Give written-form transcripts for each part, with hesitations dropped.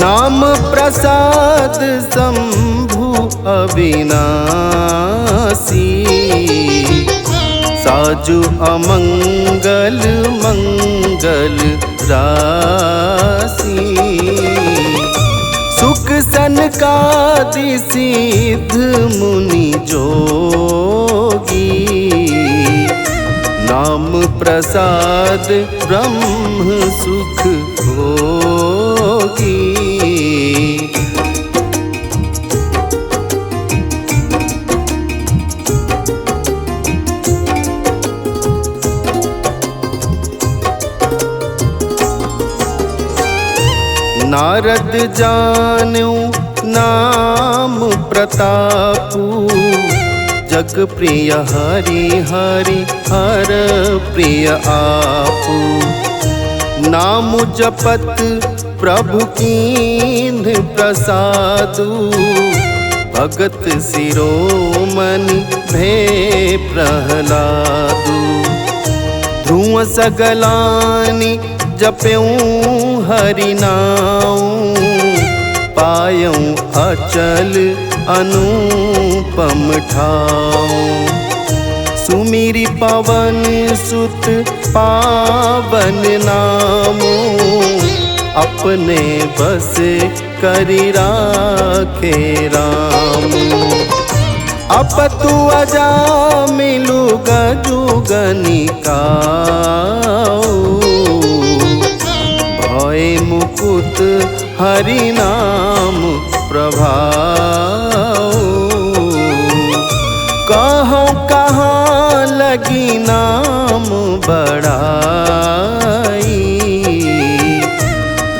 नाम प्रसाद शंभु अविनाशी, साजु अमंगल मंगल राशि। सुख सनकादि सिद्ध मुनि जोगी, नाम प्रसाद ब्रह्म सुख भोगी। नारद जान्यू नाम प्रतापू, जग प्रिय हरि हरि हर प्रिय आपू। नाम जपत प्रभु कीन्ह प्रसादु, भगत शिरोमणि भे प्रहलादु। ध्रुव सगलानि जप्यूं हरि नाम, पायऊं अचल अनुपम ठाऊं। सुमिरि पवन सुत पावन नामो, अपने बस करि राखे राम। अपतु अजामिलु गजुगनि काऊ, भय मुकुत हरि नाम प्रभाऊ। कहाँ कहाँ लगी नाम बड़ाई,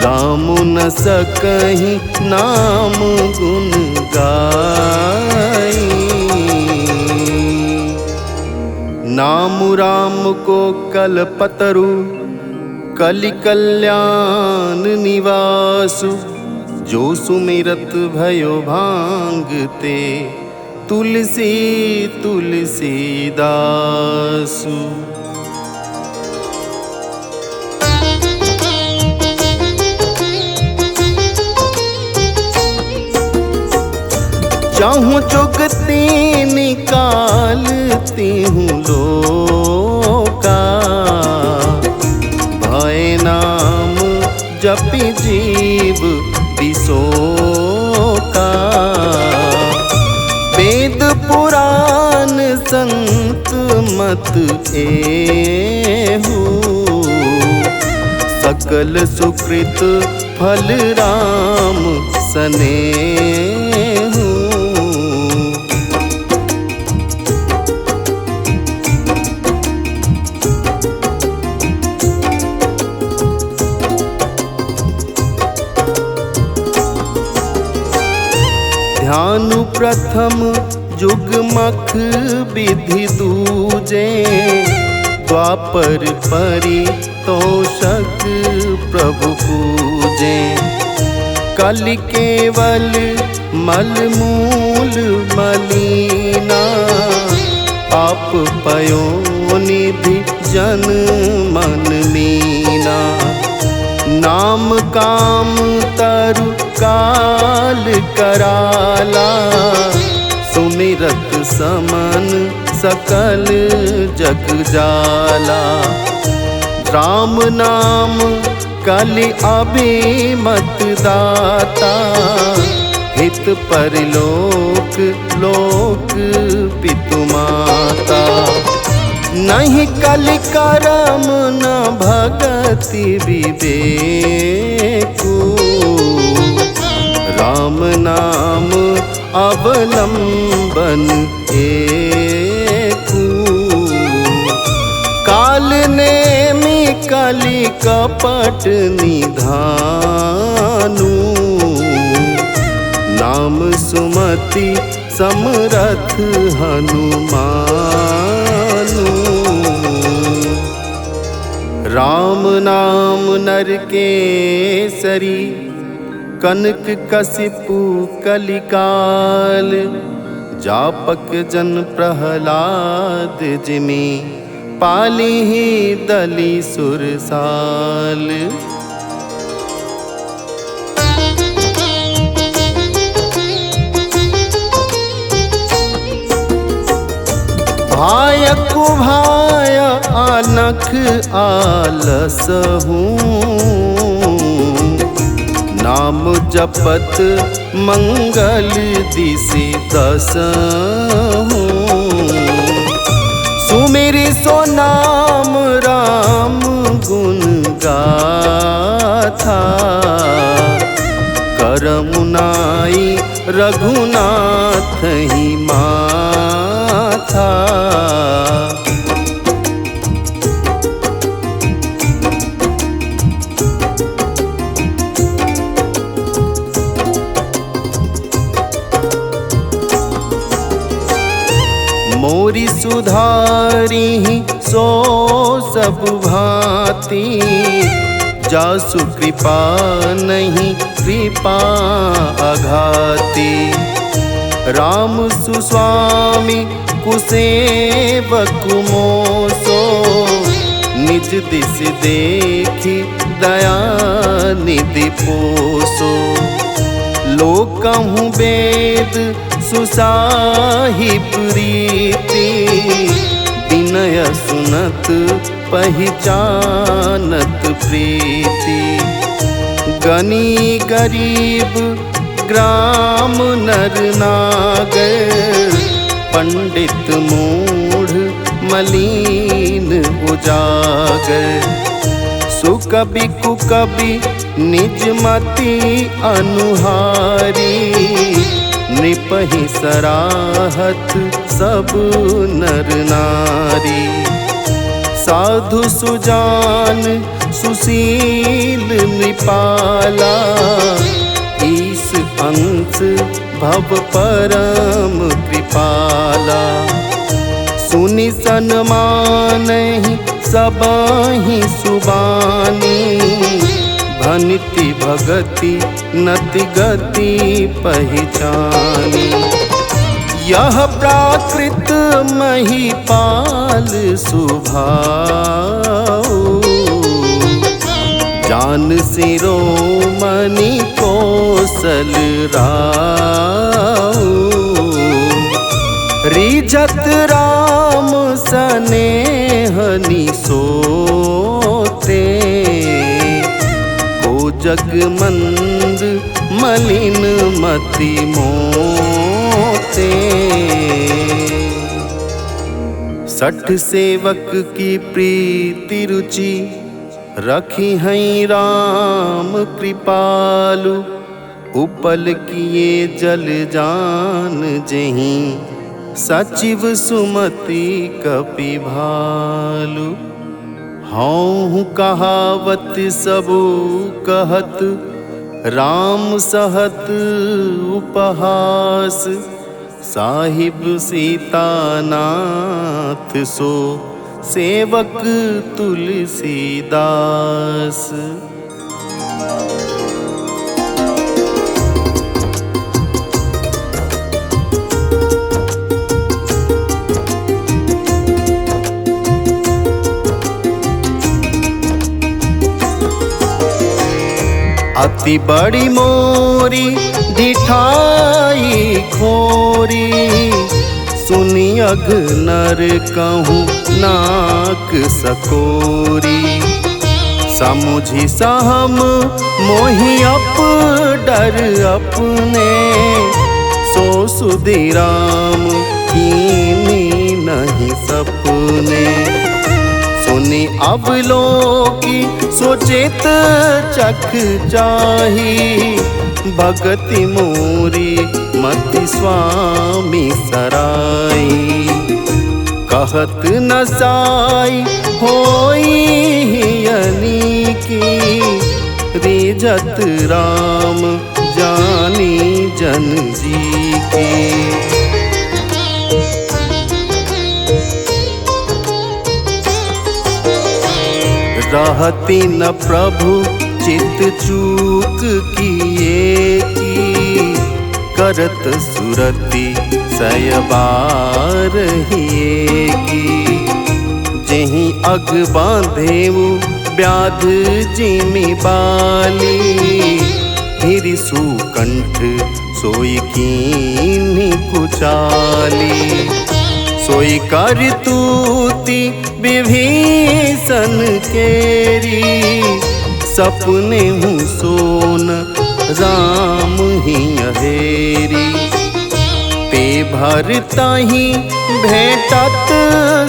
राम न सकहि नाम गुण गाई। नाम राम को कलपतरु, कलि कल्याण निवासु। जो सुमिरत भयो भांगते, तुलसी तुलसीदासु। चाहूं जुगती निकालती हूँ लोका, भय नाम जपि जीव बिसोका। वेद पुराण संत मत एहू, सकल सुकृत फल राम सनेहू। ध्यान प्रथम जुगमख विधि दूजे, द्वापर परितोषक प्रभु पूजे। कलि केवल मल मूल मलीना, पाप पयो निधि जन मन मीना। नाम काम तरु काल कराला, सुमिरत समन सकल जग जाला। राम नाम कलि अभिमत दाता, हित परलोक लोक पितु माता। नहीं कलि करम न भगति विवेकु, राम नाम अवलंबन एकु। काल नेमि कलि कपट निधानु, नाम सुमति समरथ हनुमानु। राम नाम नर केसरी, कनक कसिपु कलिकाल। जापक जन प्रहलाद जिमि, पालिहि दलि सुरसाल। भाय कुभाय आनख आलस हूँ, नाम जपत मंगल दिशि दसहूँ। सुमिरि सो नाम राम गुण गाथा, करमुनाई रघुनाथ ही माथा। मोरी सुधारी सो सब भांति, जासु कृपा नहीं कृपा अघाती। राम सुस्वामी कुसेवक मोसो, निज दिस देखी दया निधि पोसो। लोकहु वेद सुसाहिब रीति, विनय सुनत पहचानत प्रीति। गनी गरीब ग्राम नर नागर, पंडित मूढ़ मलीन उजागर। सुकवि कुकवि निज मति अनुहारी, नृपहि सराहत सब नर नारी। साधु सुजान सुशील नृपाला, ईश अंश भव परम कृपाला। सुनि सन्मानहि सबहि सुबानी, भनिति भगति नति गति पहचानी। यह प्राकृत महिपाल सुभाऊ, जान शिरोमणि कौशल राऊ। रिझत राम सनेहनि सोते, को जगमंद मलिन मति मोते। सठ सेवक की प्रीति रुचि, रखी हैं राम कृपालु। उपल किए जल जान जेहि, सचिव सुमति कपि भालु। हौं कहावत सबु कहत, राम सहत उपहास। साहिब सीतानाथ सो, सेवक तुलसीदास। अति बड़ी मोरी दिठाई खोरी, सुनि अघ नर कहूँ नाक सकोरी। समुझि सहम मोहि अप डर अपने, सो सुधीराम कीनी नहीं सपने। सुनि अवलोकी सोचेत चख चाही, भगति मोरी मति स्वामी सराई। कहत न साई होई अनीकी, रिझत राम जानी जन जी की। रहती न प्रभु चित चूक किए की, करत सुरति सयबार हिए की। जेहि अग बांधेऊ व्याध जिमि बाली, फिर सुकंठ सोई कीन्ही कुचाली। सोई कर तूती विभीषण केरी, सपने हूँ सोन राम ही अहेरी। ते भरता ही भेटत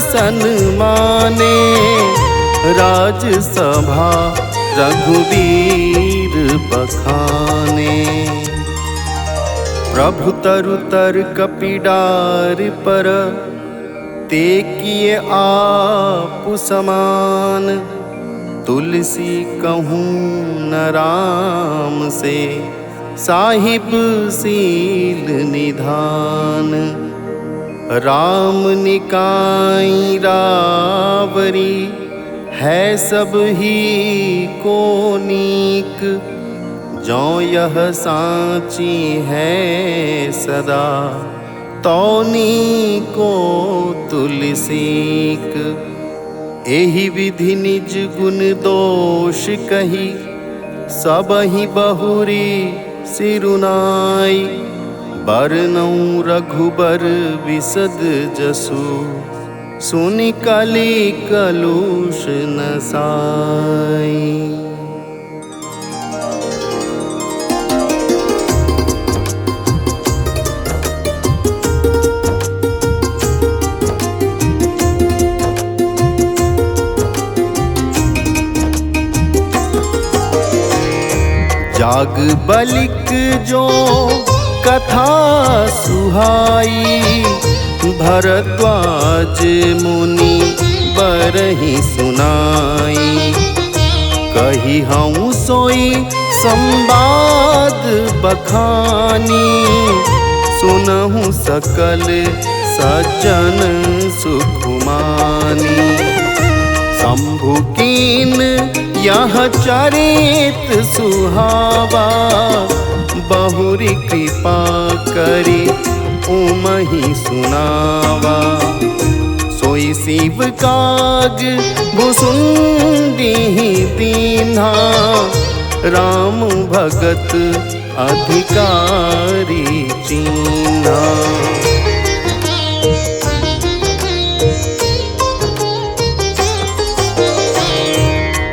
सन्माने, राजसभा रघुवीर बखाने। प्रभु तरु तर कपिडार पर, ते किए आप समान। तुलसी कहूँ न राम से, साहिब सील निधान। राम निकाई रावरी, है सब ही को नीक। जो यह सांची है सदा, तौनी को तुलसीक। एहि विधि निज गुण दोष कही, सबहि बहुरी सिरुनाई। बरनऊँ रघुबर विशद जसु, सुनि कलि कलुष नसाई। जाग बलिक जो कथा सुहाई, भरद्वाज मुनि बरहि सुनाई। कही हूँ सोई संवाद बखानी, सुनहु सकल सज्जन सुखमानी। शंभु कीन यह चरित सुहावा, बहुरी कृपा करी उमहि सुनावा। सोई शिव काग भुसुंडी दीन्हा, राम भगत अधिकारी चीन्हा।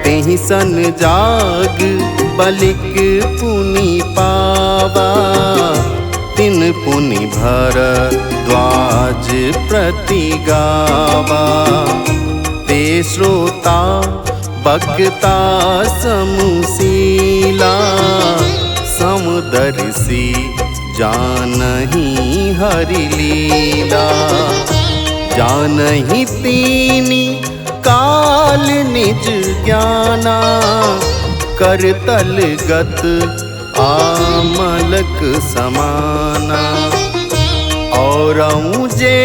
तेहि सन जाग बलिक पुनि पावा, तिन पुनि भरद्वाज प्रति गावा। ते श्रोता बक्ता समुशीला, समदर्शी जानहि हरि लीला। जानहि तीनि काल निज ज्ञाना, करतल गत आमलक समाना। और जे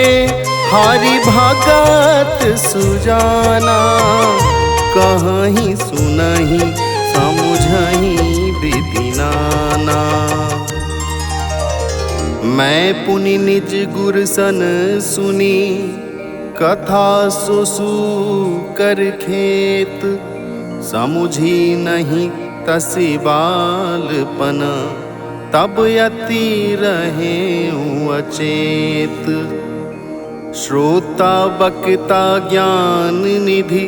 हरि भगत सुजाना, कहहि सुनहि समुझहि विधि नाना। मैं पुनि निज गुर सन सुनी, कथा सुसु कर खेत। समुझी नहीं तसी बालपन, तब यति रहे अचेत। श्रोता बक्ता ज्ञान निधि,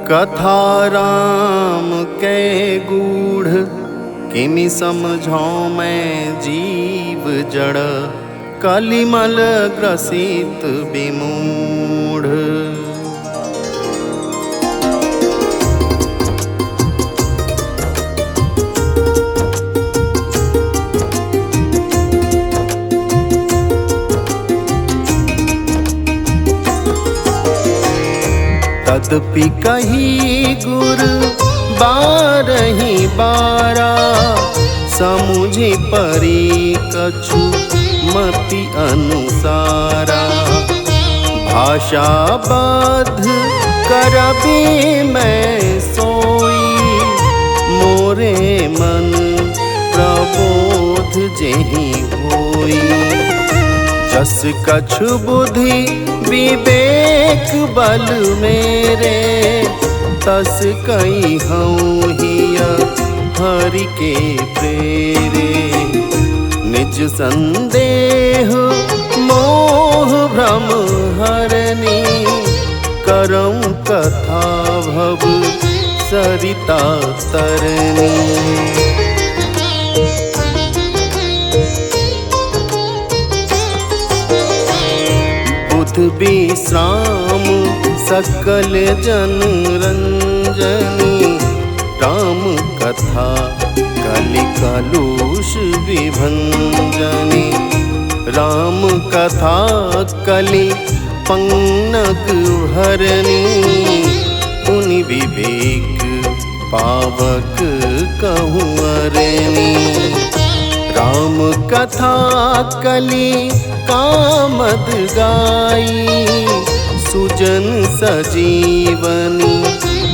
कथा राम कै गूढ़। किमि समझौ मैं जीव जड़, कलिमल ग्रसित विमूढ़। तदपि कही गुर बारहि बारा, समुझि परि कछु मति अनुसारा। भाषा बद्ध करबी मैं सोई, मोरे मन प्रबोध जेहि होई। जस कछु बुद्धि विवेक बल मेरे, तस कई हूँ हिय हरि के प्रेरे। निज संदेह मोह भ्रम हरनी करम कथा भव सरिता तरनी। बुध विश्राम सकल जन रंजनी राम कथा कलि कलुष विभंजनी। राम कथा कलि पन्नग भरनी पुनि विवेक पावक कहूँ अरनी। राम कथा कलि कामद गाई सुजन सजीवनी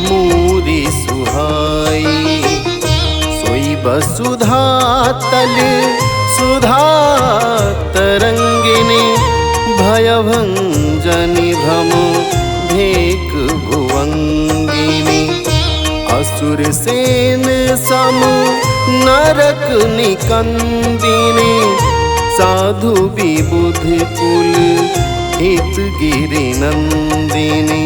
मूरी सुहाई। सोई वसुधा तल सुधा तरंगिनी भयभंजनी भ्रम भेक भुवंगिनी। असुर सेन सम नरक निकंदिनी साधु विबुध कुल हित गिरि नंदिनी।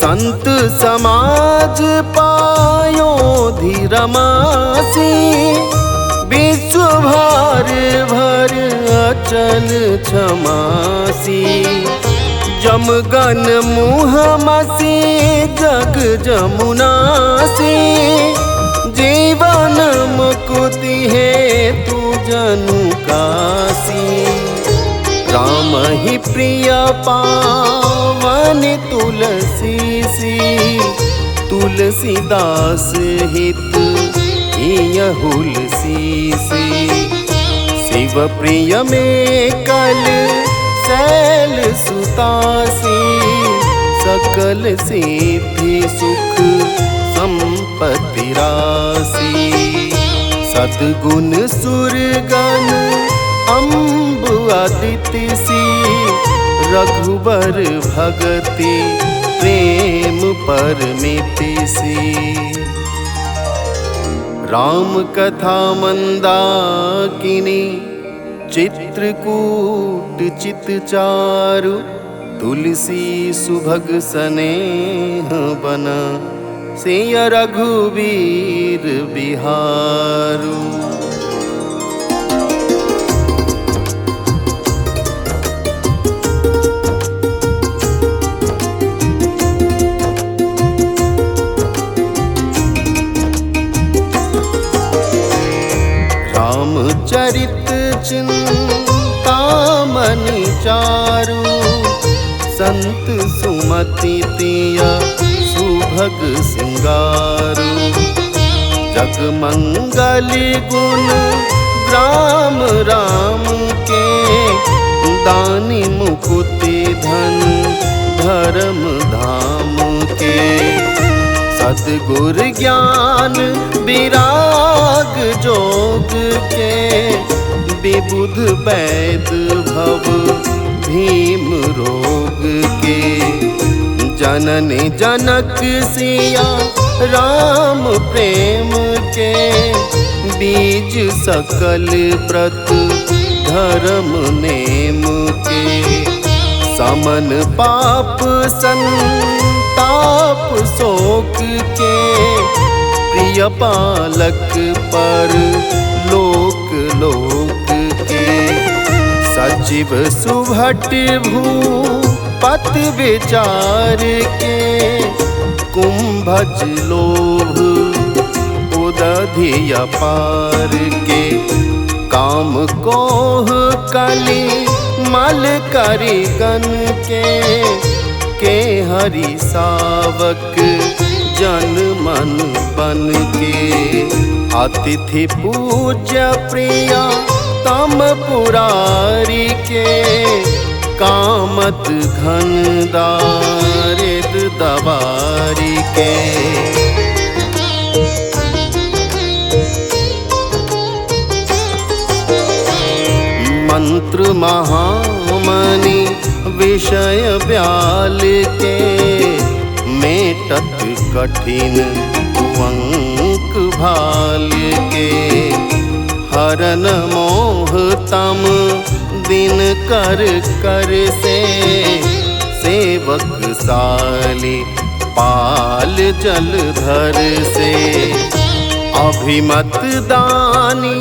संत समाज पायो धीरमासी विश्व भार भर अचल क्षमासी। जमगन मुहमसी जग जमुनासी जीवन मुकुति हेतु जनु कासी। राम ही प्रिय पावन तुलसी सी तुलसीदास हित यहुलसी सी। शिव प्रिय में कल शैल सुतासी सकल सिद्धि सुख संपत्ति राशि। सद्गुण सुरगण अम्ब आदित्य सी रघुबर भगति प्रेम परमिति सी। राम कथा मंदाकिनी चित्रकूट चितचारु तुलसी सुभग सनेह बना सिय रघुवीर बिहारू। रामचरित चिंतामणि चारु संत सुमति तिय सुभग सिंगारू। जगमंगल गुण ग्राम राम के दानी मुकुति धन धर्म धाम के। सद्गुर ज्ञान विराग जोग के विबुध वैद भव भीम रोग के। जननी जनक सिया राम प्रेम के बीज सकल व्रत धर्म नेम के। समन पाप संताप शोक के प्रिय पालक पर लोक लोक के। सचिव सुभट भूपत विचार के कुंभज लोभ उदधि अपार के। काम कोह कली मल करिगन के हरि सावक जन मन बन के। अतिथि पूज्य प्रिया तम पुरारी के कामत घन दारिद दवारी के। मंत्र महामणि विषय ब्याल के भेटत कठिन कुअंक भाल के। हरन मोह तम दिन कर कर से सेवक साली पाल जलधर से। अभिमत दानी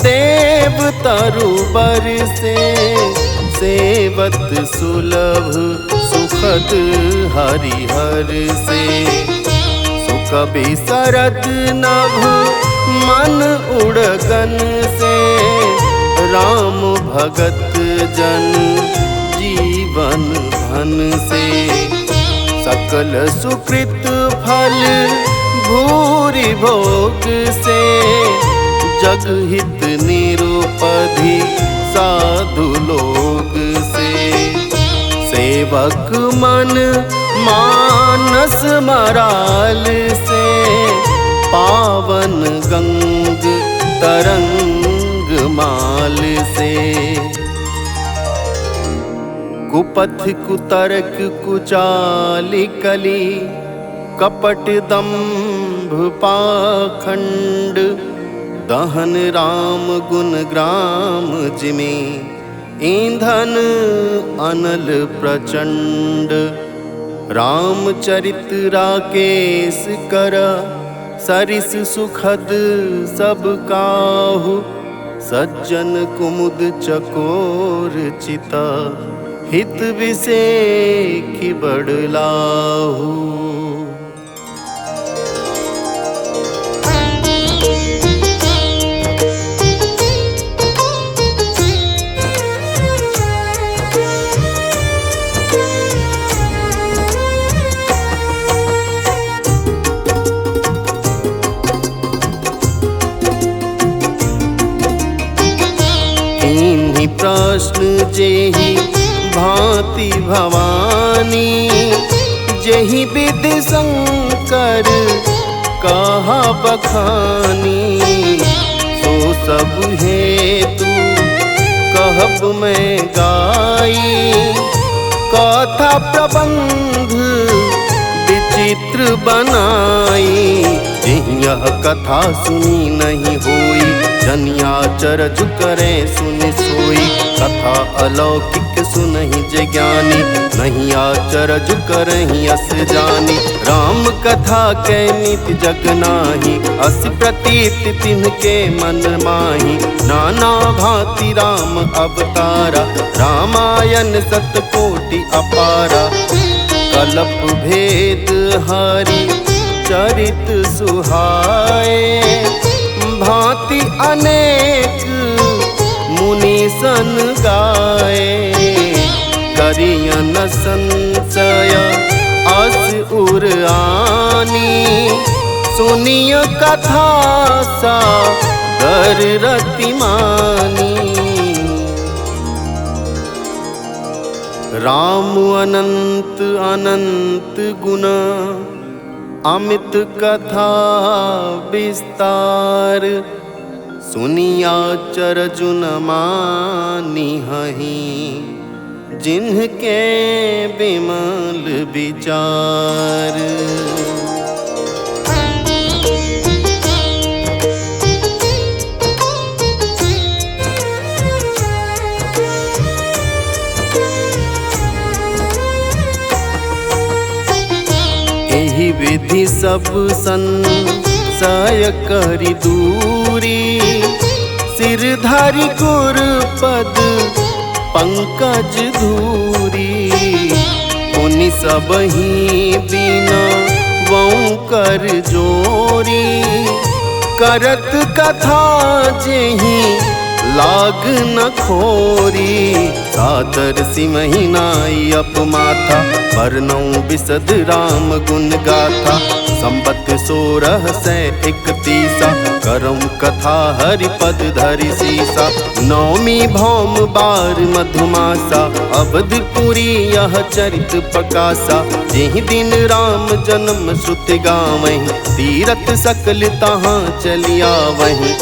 देव तरुबर से सेवत सुलभ सुखद हरिहर से। सुकवि शरद नभ मन उड़गन से राम भगत जन जीवन धन से। सकल सुकृत फल भूरि भोग से जगहित निरुपधि साधु लोग से। सेवक मन मानस मराल से पावन गंग तरंग माल से। कुपथ कुतर्क कुचाली कली कपट दंभ पाखंड। दहन राम गुण ग्राम जिमे ईंधन अनल प्रचंड। रामचरित राकेश कर सरिस सुखद सब काहू। सज्जन कुमुद चकोर चिता हित विसेखि बड़लाहू। प्रश्न जेहि भांति भवानी। जेहि विधि शंकर कहा बखानी। सो सब हेतु कहब मैं गाई। कथा प्रबंध विचित्र बनाई। यह कथा सुनी नहीं होई जनिया चरज करे सुन सोई। कथा अलौकिक सुनहि जे ज्ञानी नहीं आचरज करहि अस जानी। राम कथा के नित जग नाही अस प्रतीत तिनके मन माही। नाना भांति राम अवतारा रामायण सतकोटि अपारा। कलप भेद हरि चरित सुहाए। भांति अनेक मुनि सन गाए। करियन संशय अस उर आनी। सुनिय कथा सा दर रति मानी। राम अनंत अनंत गुना अमित कथा विस्तार। सुनिया चरजु न मानिहहि जिनके विमल विचार। एहि विधि सब संशय करि दूरी। सिरधारी गुर पद पंकज धूरी। पुनि सबहि बिना वौ कर जोरी। करत कथा जेहि लाग न खोरी। सादर सिमहि नाई अपमाथा वर्णौ विशद राम गुण गाथा। संबत 1631 करम कथा हरिपद धरि सीसा। नौमी भौम बार मधुमासा अवधपुरी यह चरित प्रकाशा। जेहि दिन राम जन्म श्रुति गावहीं तीरथ सकल तहाँ चलिया वहीं।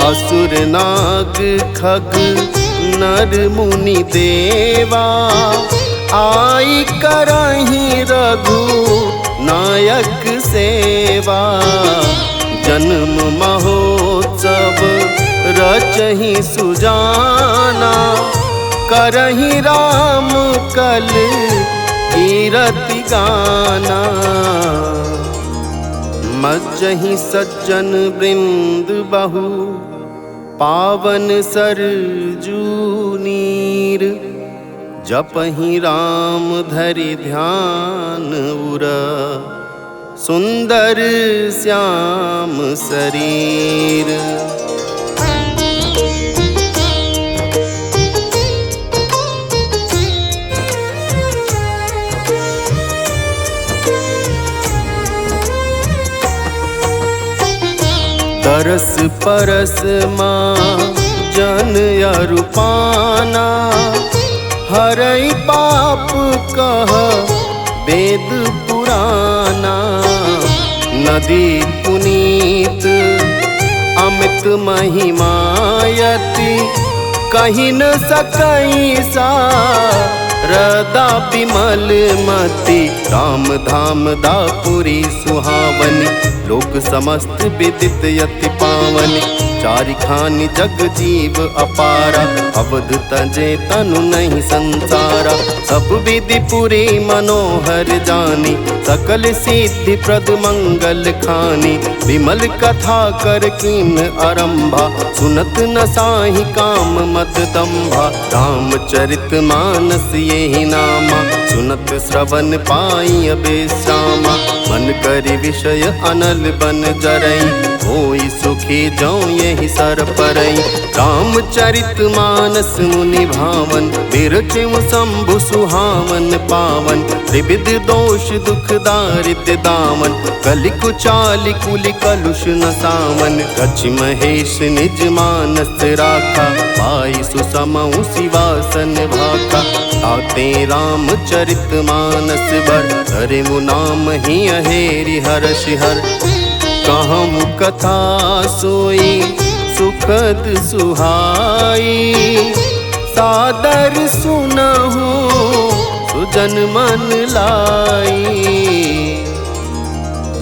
असुर नाग खग नर मुनि देवा आई करहि रघु नायक सेवा। जन्म महोत्सव रचहि सुजाना, करहि राम कल कीरति गाना। मज्जहि सज्जन वृंद बहु, पावन सरजू नीर। जपहि राम धरि ध्यान उर, सुंदर श्याम शरीर। तरस परस माँ जन अरुपाना, हरई पाप कह वेद पुराना। नदी पुनीत अमित महिमायति, कहीं न सकई सा रदा बिमल मति। राम धाम दापुरी सुहावनी, लोक समस्त विदित यति पावनी। चारिखानि जग जीव अपारा, अवध तजे तनु नहीं संसारा। सब विधि पुरी मनोहर जानी, सकल सिद्धि प्रद मंगल खानी। विमल कथा कर कीन आरंभा, सुनत न साहि काम मत दंभा। रामचरित मानस यही नामा, सुनत श्रवण पाई अबेश्यामा। मन करि विषय अनल बन जरई, होई सुखी जौं यही सर परई। रामचरित मानस मुनि भावन, बिरचेउ शंभु सुहावन पावन। त्रिविध दोष दुख दारिद्र दामन, कलि कुचालि कुलि कलुष न सावन। कछि महेश निज मानस राखा, पाई सुसमउ सिवासन भाखा। ताते रामचरित मानस बर, धरिमु नाम ही अहेरि हर्ष हर। कहूँ कथा सोई सुखद सुहाई, सादर सुनहु सुजन मन लाई।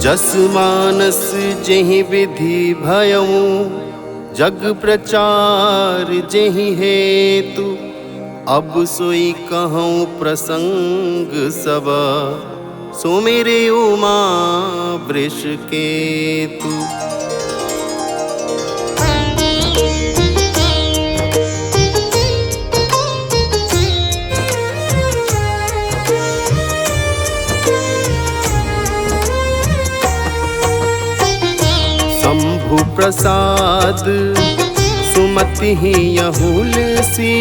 जस मानस जेहि विधि भयऊ, जग प्रचार जेहि हेतु। अब सोई कहूँ प्रसंग सब, सुमिरे उमा वृषकेतु। शंभु प्रसाद सुमति यहुल सी,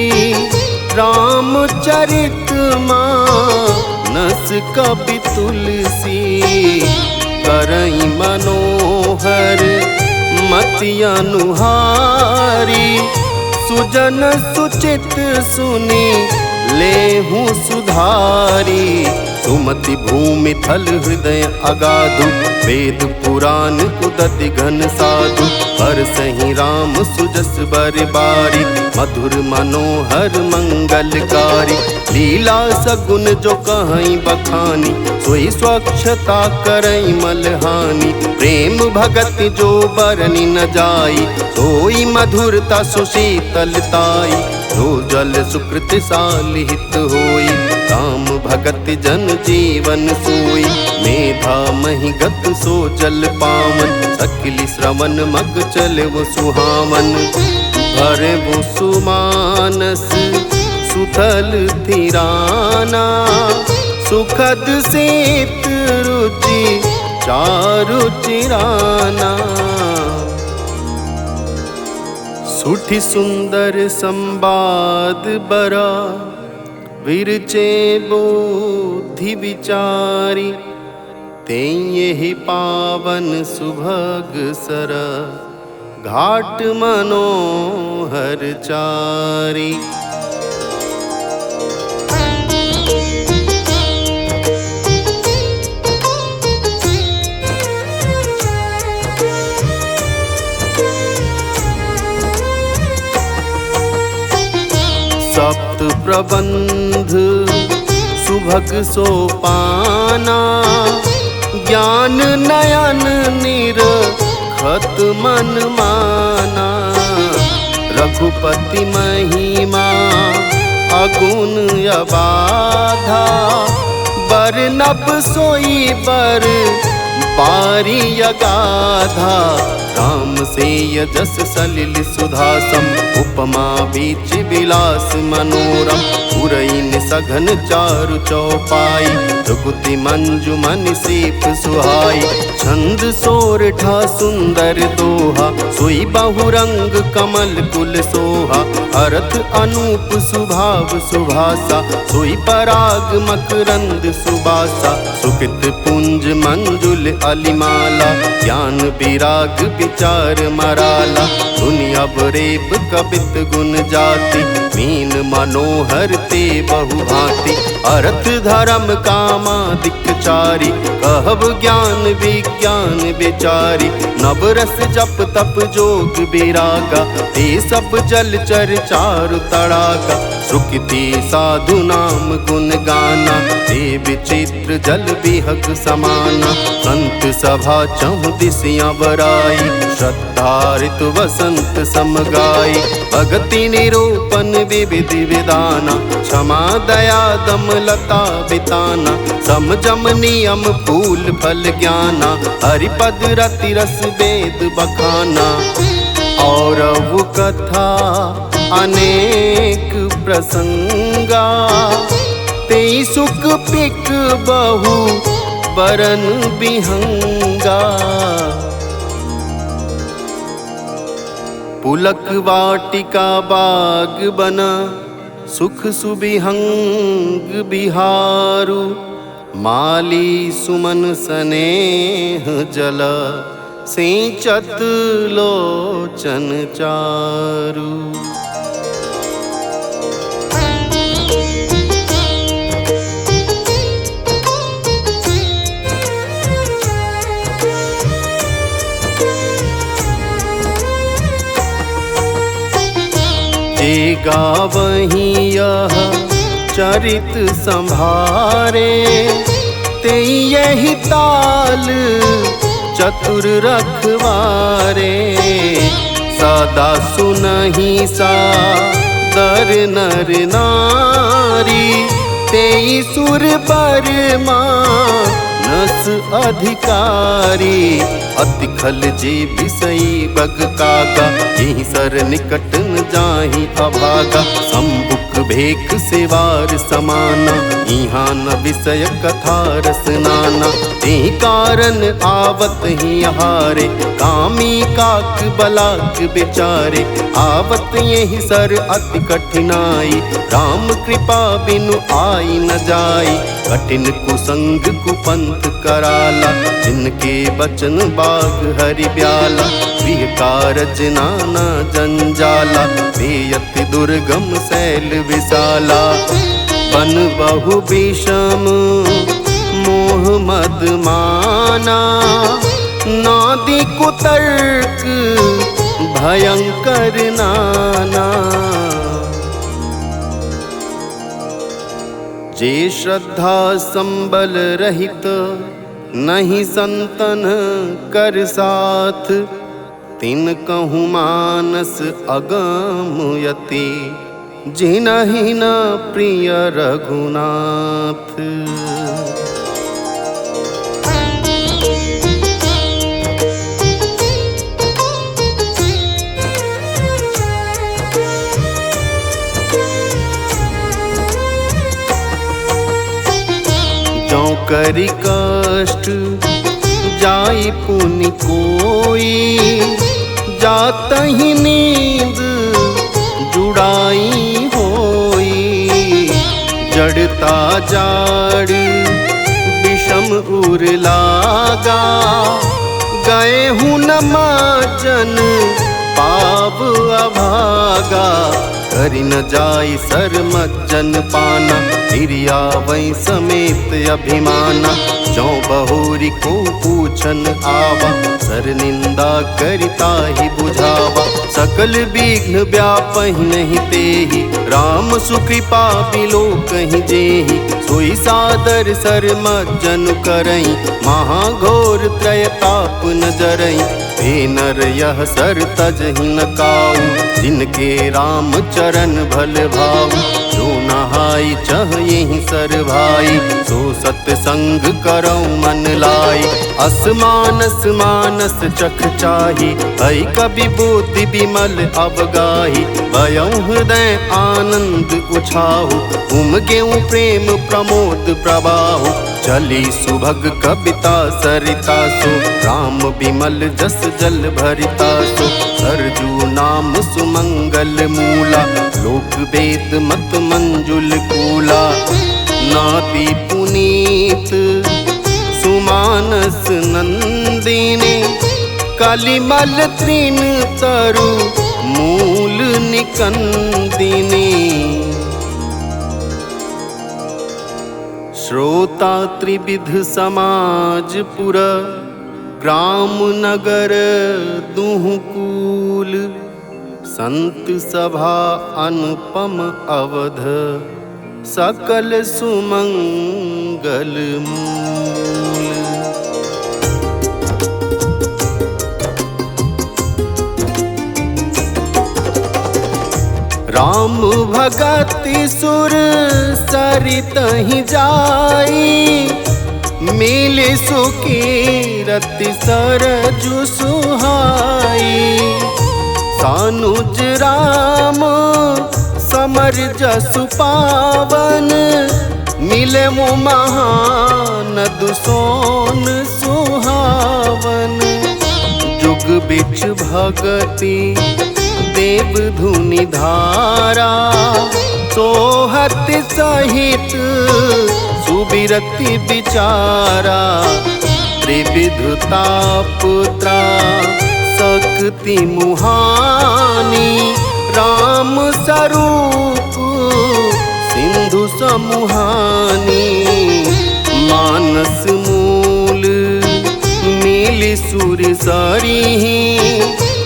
रामचरित मानस कवि तुलसी। करई मनोहर मति अनुहारी, सुजन सुचित सुनी लेहु सुधारी। सुमति भूमि थल हृदय अगाधु, वेद पुराण उदति घन साधु। हर सही राम सुजस बर बारी, मधुर मनोहर मंगलकारी। लीला सगुन जो कहीं बखानी, सोई स्वच्छता करई मलहानी। प्रेम भगत जो बरनी न जाई, सोई मधुरता सुशीतलताई। जो जल सुकृत सालिहित होई, राम भगत जन जीवन सोई। मेधा मही गत सो जल पावन, सकली श्रवण मग चले वो सुहावन। भरे वो सुमानस सुथल थिराना, सुखद सेत रुचि चारु चिराना। सुठी सुंदर संवाद बरा, विरचे बोधि विचारी। तेहि पावन सुभग सर, घाट मनोहर चारी। सप्त प्रबंध सुभग सोपाना, ज्ञान नयन निरखत मन माना। रघुपति महिमा अगुण अबाधा, बरनब सोई बर पारी अगाधा। राम से यजस सलिल सुधासम, उपमा बीच विलास मनोरम। पुरैन सघन चारु चौपाई, जुगति मंजुमन सीप सुहाई। छंद सोरठा सुंदर दोहा, सोई बहुरंग कमल कुल सोहा। अर्थ अनूप सुभाव सुभासा, सोई पराग मकरंद सुबासा। सुकृत पुंज मंजुल अलिमाला, ज्ञान विराग विचार मराला। दुनिया बरेब कबित गुण जाति, मीन मनोहर ते बहु भांति। अर्थ धर्म कामादिक चारि, कहब ज्ञान विज्ञान विचारी। नवरस जप तप जोग विरागा, ते सब जलचर चारु तड़ागा। सुकृति साधु नाम गुण गाना, ते विचित्र जल बिहक समाना। संत सभा चहु दिसियां बराई, श्रद्धा ऋतु वसंत समगाई। भगति निरूपण विविधि विधाना, क्षमा दया दम लता बिताना। समझम नियम फूल फल ज्ञाना, हरिपद रति रस वेद बखाना। और वो कथा अनेक प्रसंगा, तेई सुख पिक बहु बरन बिहंगा। पुलक वाटिका बाग बना, सुख सुबिहंग बिहारू। माली सुमन स्नेह जल, सिंचत लोचन चारू। जे गावहीं यह चरित संभारे, ते यही ताल चतुर रखवारे। सदा सुनहि सादर नर नारी, तेई सुर बर मानस अधिकारी। अति खल जे विषयी बग कागा, यही सर निकट न जाहि अभागा। संबुक भेख सेवार समाना, इहाँ न विषय कथा रस नाना। तेहि कारण आवत ही हारे, कामी काक बलाक बिचारे। आवत यही सर अति कठिनाई, राम कृपा बिनु आई न जाई। कठिन कुसंग कुपंथ कराला, जिनके बचन बाग हरि ब्याला। गृह कारज नाना जंजाला, ते अति दुर्गम शैल विशाला। बन बहु विषम मोह मद माना, नादि कुतर्क भयंकर नाना। जे श्रद्धा संबल रहित, नहीं संतन कर साथ। तिन कहूँ मानस अगम यति, जिनहि न प्रिय रघुनाथ। जौ करि कष्ट जाई पुनि कोई, जातहि नींद जुड़ाई होई। जड़ता जाड़ विषम उर लागा, गए हूँ न माचन पाप अभागा। करि न जाई सर मज्जन पाना, हिरिया वै समेत अभिमाना। जौ बहुरी को पूछन आवा, सर निंदा करिता ही बुझावा। सकल विघ्न व्यापहि नहीं तेहि, राम सुकृपा बिलो कहीं जेहि। सोई सादर सर मज्जन करई, महाघोर त्रयताप न जरई। हे नर यह सर तजहि न काऊ, जिनके राम चरण भल भाऊ। जो नहाई चह यही सर भाई, सो सतसंग करौ मन लाई। असमानस मानस चख चाही, ऐ कवि बुद्धि विमल अवगाही। भयउ हृदय आनंद उछाहु, उमगेउ प्रेम प्रमोद प्रवाहु। चली सुभग कविता सरिता सो, राम विमल जस जल भरिता सो। सरजू नाम सुमंगल मूला, लोक वेद मत मंजुल कूला। नाति पुनीत सुमानस नंदिनी, कलिमल तृण तरु मूल निकंदिनी। श्रोता त्रिविध समाज पुर, ग्राम नगर दुहु कूल। संत सभा अनुपम अवध, सकल सुमंगल मूल। राम भगति सुर सरितहि जाई, मिले सुकीरति सरजु सुहाई। सानुज राम समर जसु पावन, मिले मो महानद सोन सुहावन। जुग बिच भगति देव धुनि धारा, सोहत सहित सुबिरति विचारा। त्रिविधता पुत्रा शक्ति मुहानी, राम स्वरूप सिंधु समुहानी। मानस मूल मिली सुर सरिहि,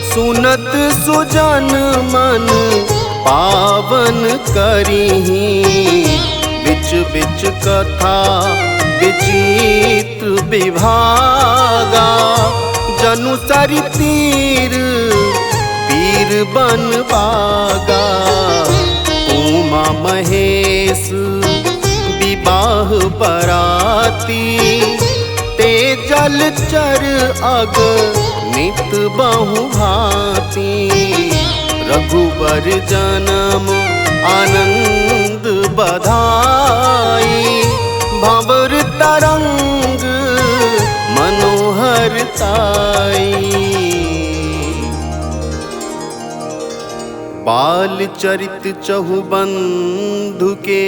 सुनत सुजन मन पावन करिहि। बिच बिच कथा विचित विभागा, जनु सरि तीर पीर बन बागा। उमा महेश विवाह बराती, ते जल चर अग नित बहु भांति। रघुबर जन्म आनंद बधाई, भंवर तरंग मनोहर ताई। बाल चरित चहुबंधु के,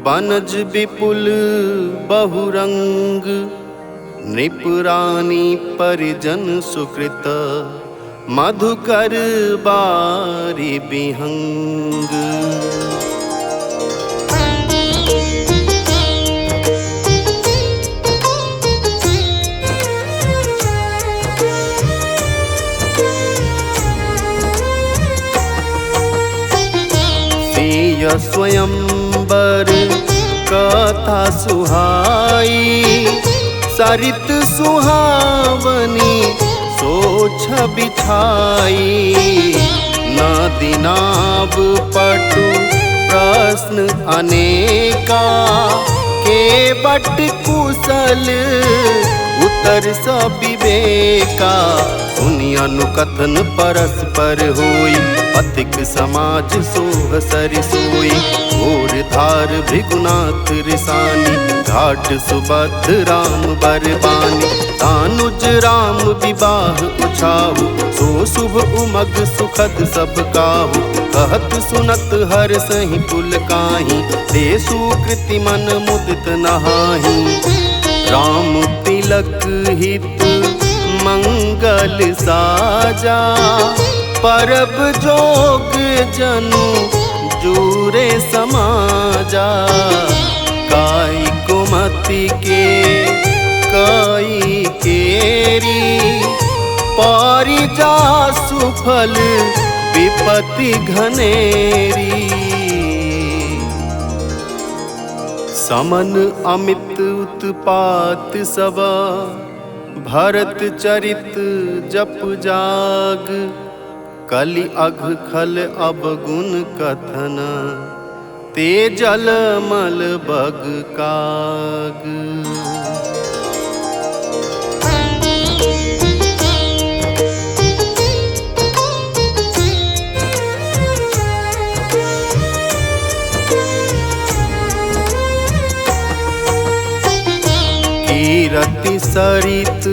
बनज विपुल बहुरंग। नृप रानी परिजन सुकृत, मधुकर बारी बिहंग। सिय स्वयंवर कथा सुहाई, सरित सुहावनी सोछ बिछाई। नदी नाव पटु प्रश्न अनेका, के बट कुशल उत्तर सब विवेका। सुनि अनुकथन परस्पर होई, पथिक समाज सोह सरि सोई। घोर धार भृगुनाथ रिसानी, घाट सुबद्ध राम बरबानी। तानुज राम विवाह उछाहु, सो शुभ उमग सुखद सब काहू। कहत सुनत हर सहि पुल काहि, ते सुकृति मन मुदित नहाहि। राम तिलक हित मंगल साजा, परब जोग जनु जूरे समाजा। काई कुमति के काई केरी, पारी जा सुफल विपत्ति घनेरी। समन अमित उत्पात सब, भरत चरित जप जाग। कलि अघ खल अवगुण कथन, ते जल मल बग काग। कीरति सरित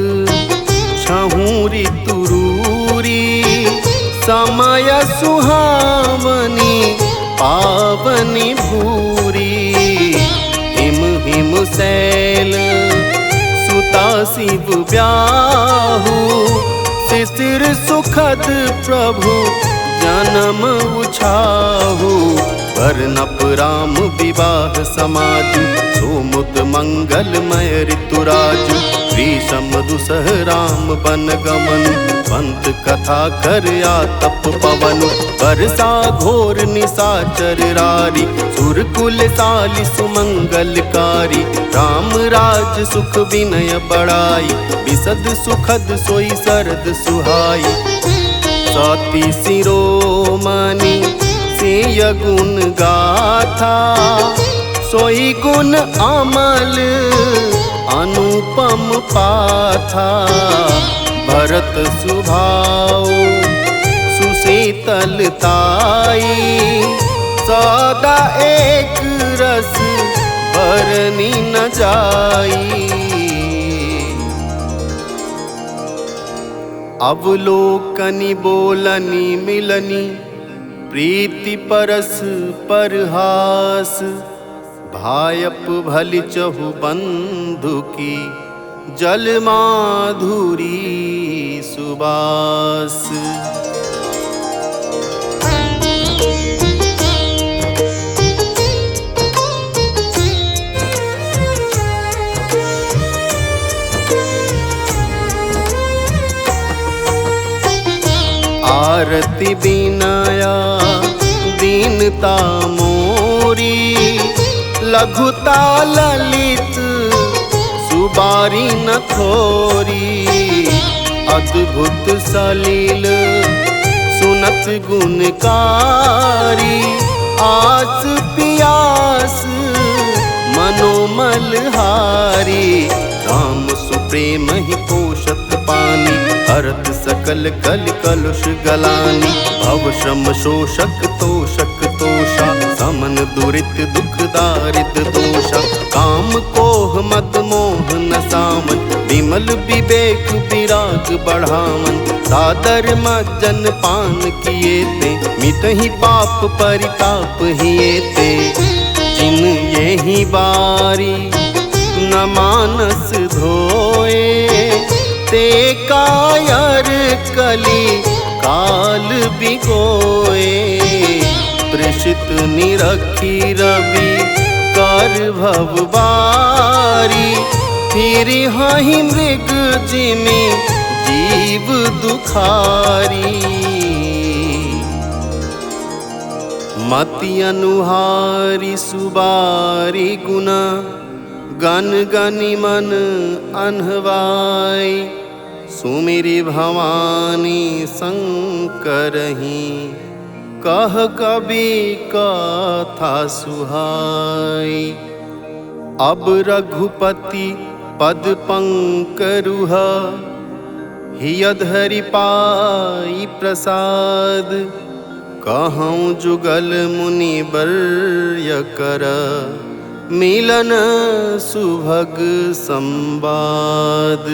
छहु ऋतु रूरी, समय सुहावनी पावनी भूरी। हिम हिम शैल सुता शिव ब्याहु, शिशिर सुखद प्रभु जन्म उछाहु। वर्णप राम विवाह समाजु, सोमुद मंगलमय ऋतुराजु। ग्रीष्म दुसह राम बन गमन, पंत कथा कर आतप पवन। वर्षा घोर निशाचर रारी, सुरकुल साली सुमंगलकारी। राम राज सुख विनय बड़ाई, विशद सुखद सोई शरद सुहाई। सती शिरोमणि सेय गुण गाथा, सोई गुण अमल अनुपम पाथा। भरत सुभाव सुशीतलताई, सदा एक रस बरनी न जाई। अवलोकनी बोलनी मिलनी, प्रीति परस परहास। भायप भलि चहु बंधु की, जल माधुरी सुबास। आरती बिनाया दीनता मोरी, लघुता ललित सुबारी न थोरी। अद्भुत सलील सुनत गुणकारी, आस पियास मनोमल हारी। राम सुप्रेम ही पोषत पानी, हरत सकल कल कलुष गलानी। भव श्रम शोषक तोषक तोषा, समन दुरित दुख दारिद दोषा। काम कोह मद मोह न सामन, विमल विवेक विराग बढ़ावन। सादर मज्जन पान किए ते, मिटहि पाप परिताप हिए ते। जिन यही बारी न मानस धोए, ते कायर कली काल बिगोए। प्रेषित निरखी रवि कर भव बारी, फिर हहि मृग जिमि जीव दुखारी। मति अनुहारी सुबारी गुना, गन गनि मन अनहवाई। सुमिरि भवानी शंकरहि, कह कवि कथा सुहाई। अब रघुपति पद पंकरुह, हिय धरि पाई प्रसाद। कहूँ जुगल मुनि वर्य कर, मिलन सुभग संवाद।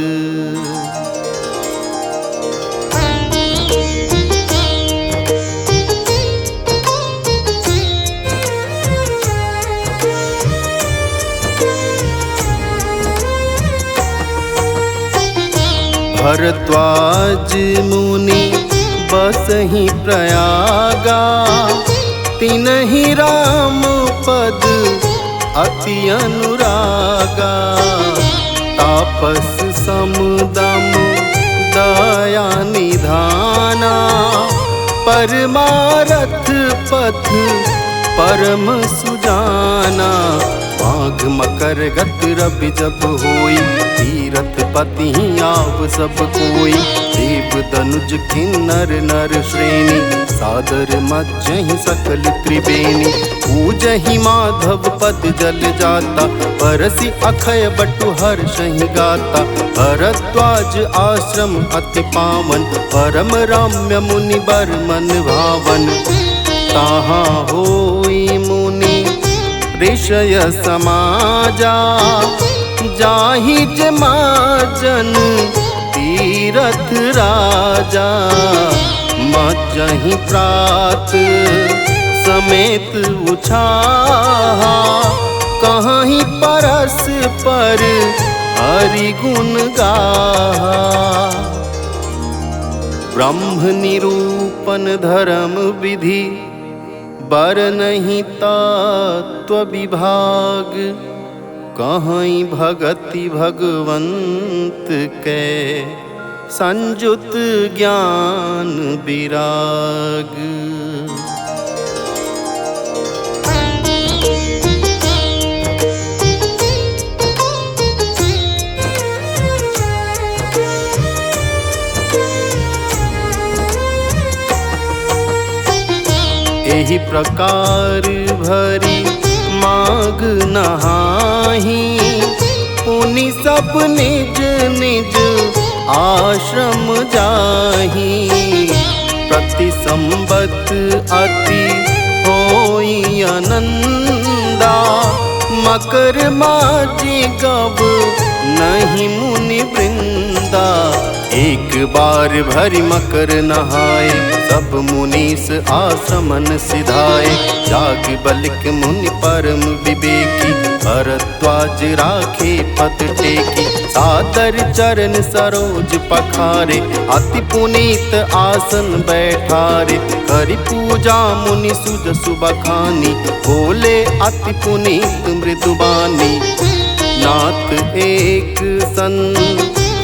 भरद्वाज मुनि बसहि प्रयागा, तिनहि राम पद अति अनुरागा। तापस समदम दया निधाना, परमारथ पथ परम सुजाना। माघ मकर गत रवि जब होई, तीरथ पति आव सब कोई। देव दनुज किन्नर नर श्रेणी, सादर मज्जहि सकल त्रिवेणी। पूजहि माधव पद जल जाता, परसि अखय बटु हर्षहि गाता। भरद्वाज आश्रम अति पावन, परम रम्य मुनि बर मन भावन। ताहा होई मुनि ऋषय समाजा, जाहि जमाजन तीरथ राजा। मज्जहि प्रात समेत उछाहा, कहीं परस पर हरि गुण गाहा। ब्रह्म निरूपण धर्म विधि, बरनहि तत्व विभाग। कहीं भगति भगवंत के, संजुत ज्ञान विराग। एहि प्रकार भरी माघ नहाही, पुनि सब निज निज आश्रम जाही। प्रति संबत अति होई आनंदा, मकर माझी गब नहीं मुनि वृंदा। एक बार भरी मकर नहाए, सब मुनीस आश्रमन सिधाए। जाग बलिक मुनि परम विवेकी, भरद्वाज राखे पद टेकी। सादर चरण सरोज पखारे, अति पुनीत आसन बैठारे। करि पूजा मुनि सुज सुबखानी, बोले अति पुनीत मृदुबानी। नाथ एक सन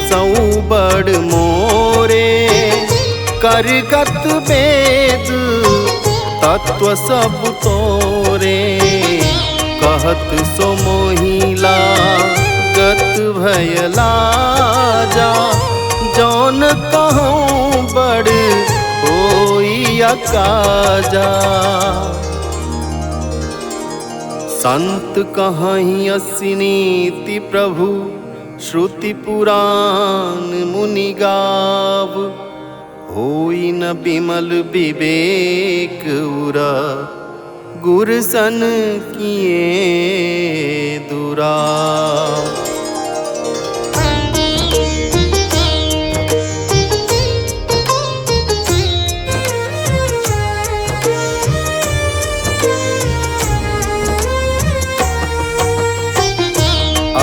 सौ बड़ मोरे, करगत वेद तत्व सब तोरे। कहत सो मोहिला गत भयला जा, जौन कहूँ बड़ होई अकाजा। संत कहीं असिनीति प्रभु, श्रुति पुराण मुनि गाव। होई न बिमल विवेक उरा, गुरसन किए दुरा।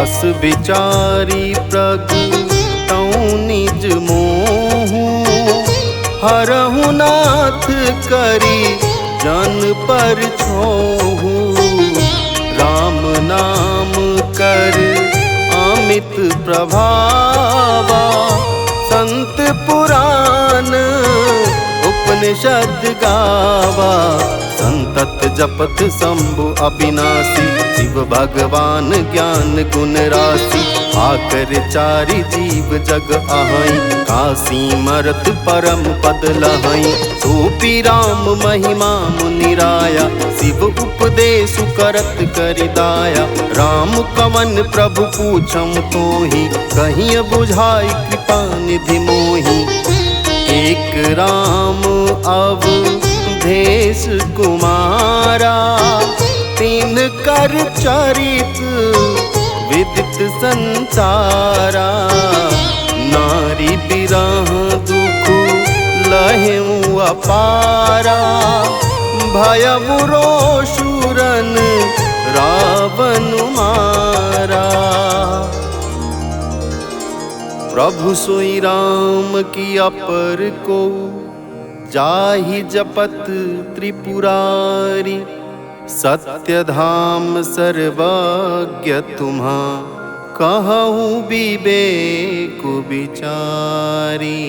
अस विचारी प्रगटौं निज मोहु, हरहु नाथ करी जन पर छोहु। राम नाम कर अमित प्रभावा, संत पुराण उपनिषद गावा। संतत जपत शंभु अविनाशी, शिव भगवान ज्ञान गुण राशि। आकर चारि जीव जग आहाई, काशी मरत परम पद लहाई। सोपी राम महिमा मुनिराया, शिव उपदेश करत करिदाया। राम कवन प्रभु पूछम तोहि, कहीं बुझाई कृपा निधि मोहि। एक राम अवधेश कुमारा, तीन कर चरित विदित संसारा। नारी बिरह दुख लहेउ अपारा, भयउ रोषुरन रावण मारा। प्रभु सोई राम की अपर को, जाहि जपत त्रिपुरारी। सत्य धाम सर्वज्ञ तुम्हा, कहूँ विवेक विचारी।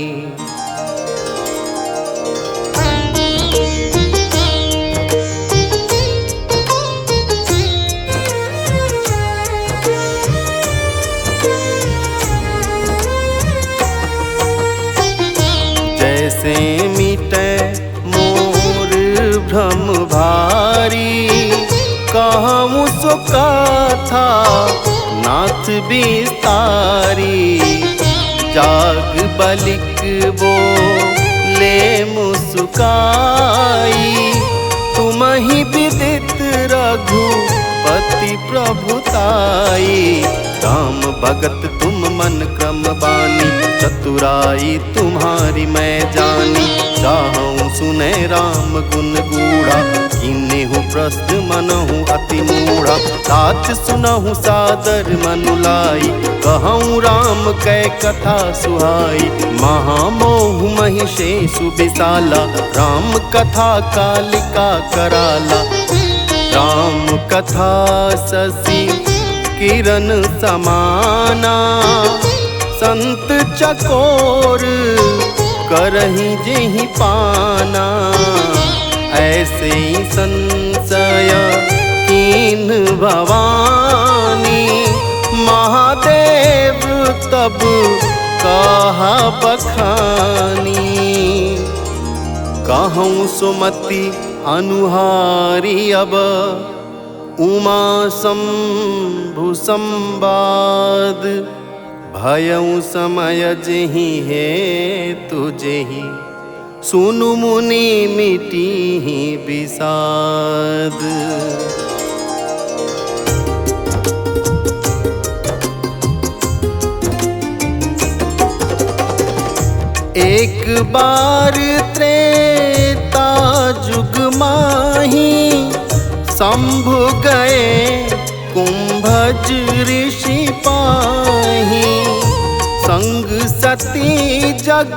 मूढ़म भारी, कहूँ सो कथा नाथ विस्तारी। जाग बलिक वो ले मुस्काई, तुम ही विदित रघुपति प्रभुताई। राम भगत तुम मन क्रम बानी, चतुराई तुम्हारी मैं जानी। चाहूँ सुने राम गुण गूढ़ा, किन्हु प्रश्न मनहु अति मूढ़ा। साच सुनहु सादर मनुलाई, कहूँ राम कै कथा सुहाई। महामोह महिषेषु विशाला, राम कथा कालिका कराला। राम कथा शशि किरण समाना, संत चकोर करहि जेहि पाना। ऐसे ही संशय कीन भवानी, महादेव तब कहा बखानी। कहूँ सुमति अनुहारी अब, उमा शंभु संवाद। भयउ समय जेहि है तुझेहि, सुनु मुनि मिटिहि विषाद। एक बार त्रेता जुग माही, शंभु गए कुंभज ऋषि पाही। संग सती जग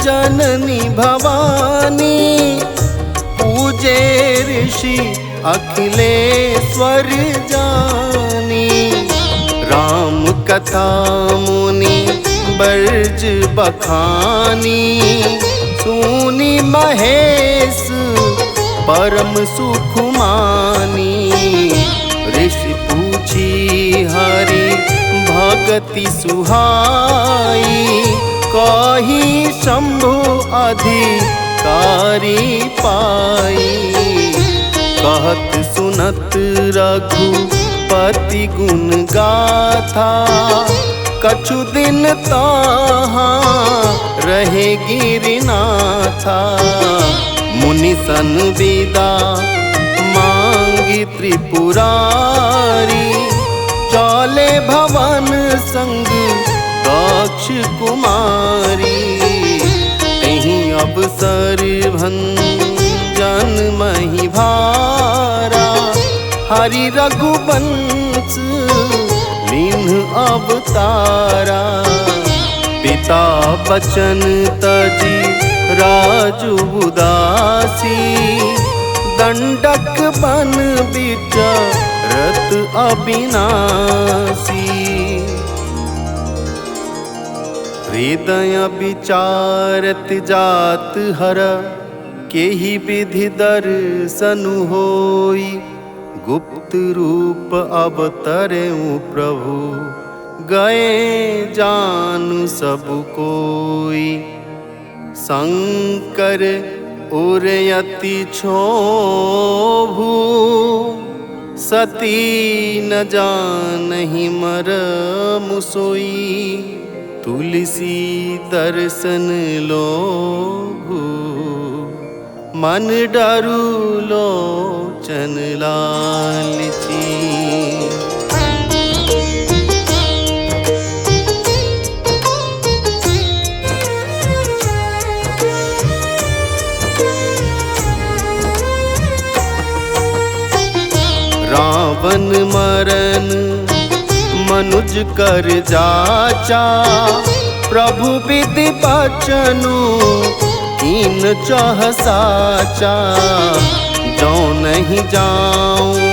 जननी भवानी, पूजे ऋषि अखिलेश्वर जानी। राम कथा मुनि बर्ज बखानी, सुनी महेश परम सुख मानी। ऋषि पूछी हरि भगति सुहाई, कही शंभु अधिकारी पाई। कहत सुनत रघुपति गुण गाथा, कछु दिन तहाँ रहे गिरिनाथा। मुनि सन विदा मांगी त्रिपुरारी, चले भवन संग दक्ष कुमारी। तहीं अवसर भंजन मही भारा, हरि रघुवंश लीन्ह अवतारा। पिता बचन तजी राजु उदासी, दंडक बन विचरत अविनाशी। हृदय विचारत जात हर, केहि विधि दर्शनु होई। गुप्त रूप अवतरेउ प्रभु, गए जानु सब कोई। शंकर उरयति क्षोभु, सती न जानहि मरमु सोई। तुलसी दर्शन लोभु, मन डरू लोचन लालची। रावण मरन मनुज कर जाचा, प्रभु विधि बचनु कीन चाह साचा। जो नहीं जाऊं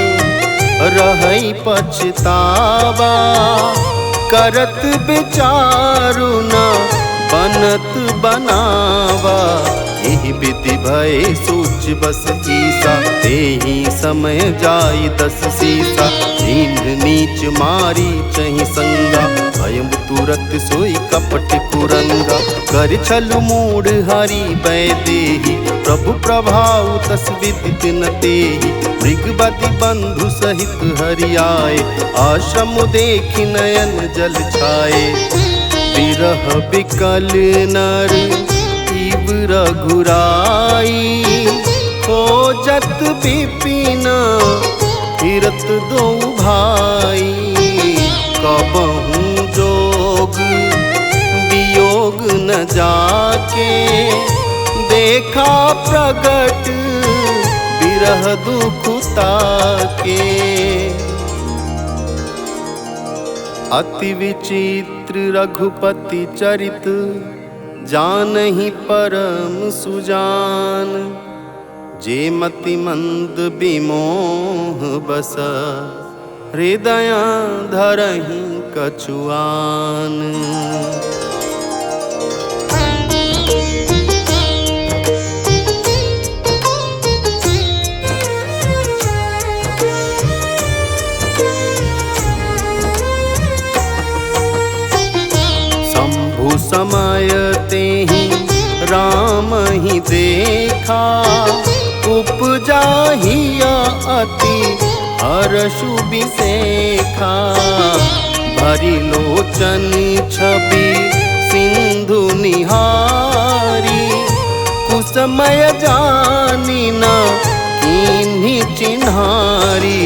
रहई पछतावा, करत विचारु न बनत बनावा। एहि विधि भय सूच बस ईसा, तेहि समय जाई दस सीसा। नींद नीच मारी चहि संगा, भयम तुरत सोई कपट कुरंगा। कर छल मूढ़ हरि बै देहि, प्रभु प्रभाव तस विदित न तेहि। मृगबदि बंधु सहित हरि आए, आश्रम देखि नयन जल छाए। विरह बिकल नर इव रघुराई, खोजत विपिन फिरत दो भाई। कबहूँ जोग वियोग न जाके, देखा प्रगट विरह दुख ताके। अति विचित्र रघुपति चरित, जानहि परम सुजान। जे मति मंद विमोह बस, हृदय धरहि कछुआन। शंभु समय तेहि राम ही देखा, उपजा हिया अति हर्षु बिसेखा। भरी लोचन छवि सिंधु निहारी, कुसमय जानी न कीन्ही चिन्हारी।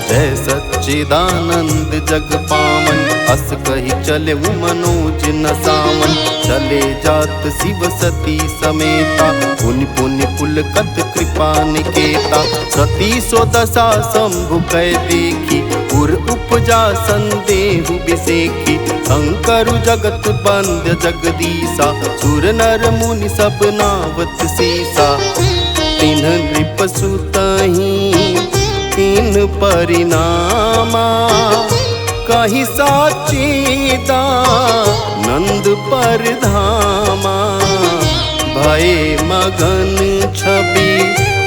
जय सच्चिदानंद जग पावन, अस कही चले मनोज न सावन। चले जात शिव सती समेता, पुनि पुनि पुलकत कृपा निकेता। सती सो दशा शंभु कै देखी, उर उपजा संदेहु बिसेखी। शंकर जगत बंद्य जगदीसा, सुर नर मुनि सब नावत सीसा। तिन्ह नृप सुतहि तीन परिणामा, कही साचीदा नंद पर धामा। भय मगन छवि